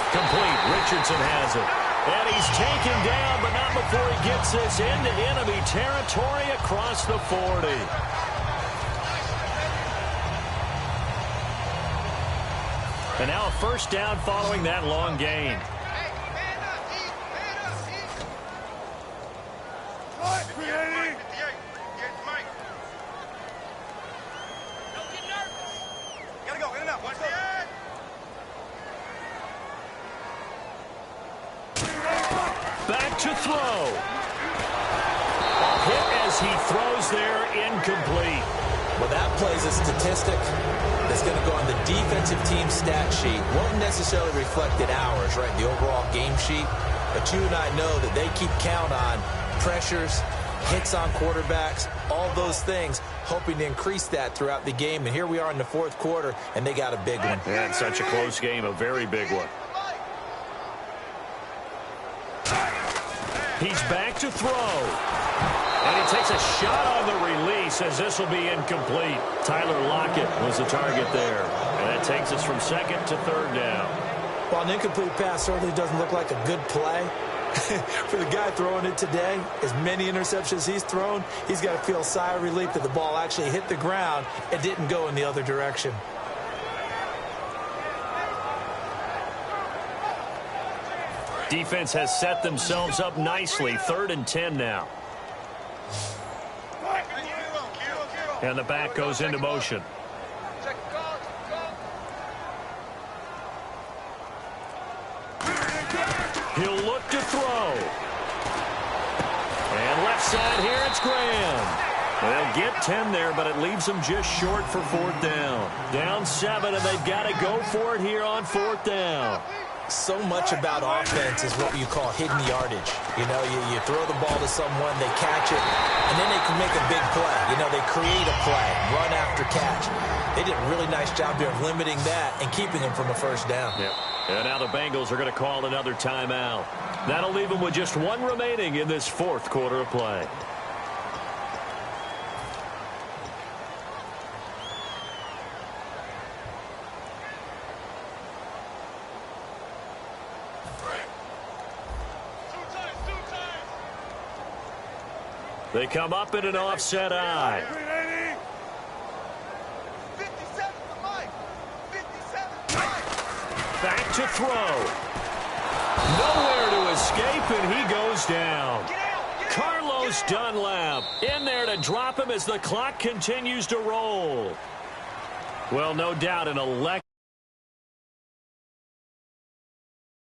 Complete. Richardson has it. And he's taken down, but not before he gets this into enemy territory across the 40. And now a 1st down following that long gain. Back to throw. A hit as he throws there, incomplete. Well, that plays a statistic that's going to go on the defensive team stat sheet. Won't necessarily reflect in ours, right, the overall game sheet. But you and I know that they keep count on pressures, hits on quarterbacks, all those things, hoping to increase that throughout the game. And here we are in the fourth quarter, and they got a big one. And such a close game, a very big one. He's back to throw. And he takes a shot on the release as this will be incomplete. Tyler Lockett was the target there. And that takes us from second to third down. While an incomplete pass certainly doesn't look like a good play, for the guy throwing it today, as many interceptions he's thrown, he's got to feel a sigh of relief that the ball actually hit the ground and didn't go in the other direction. Defense has set themselves up nicely. 3rd and 10 now. And the back goes into motion. He'll look to throw. And left side here, it's Graham. They'll get 10 there, but it leaves them just short for 4th down. Down 7, and they've got to go for it here on 4th down. So much about offense is what you call hidden yardage. You know, you throw the ball to someone, they catch it, and then they can make a big play. You know, they create a play, run after catch. They did a really nice job there of limiting that and keeping them from a first down. Yep. And now the Bengals are going to call another timeout. That'll leave them with just 1 remaining in this 4th quarter of play. They come up in an offset eye. 57 for Mike. 57 for Mike. Back to throw. Nowhere to escape, and he goes down. Carlos Dunlap in there to drop him as the clock continues to roll. Well, no doubt an electric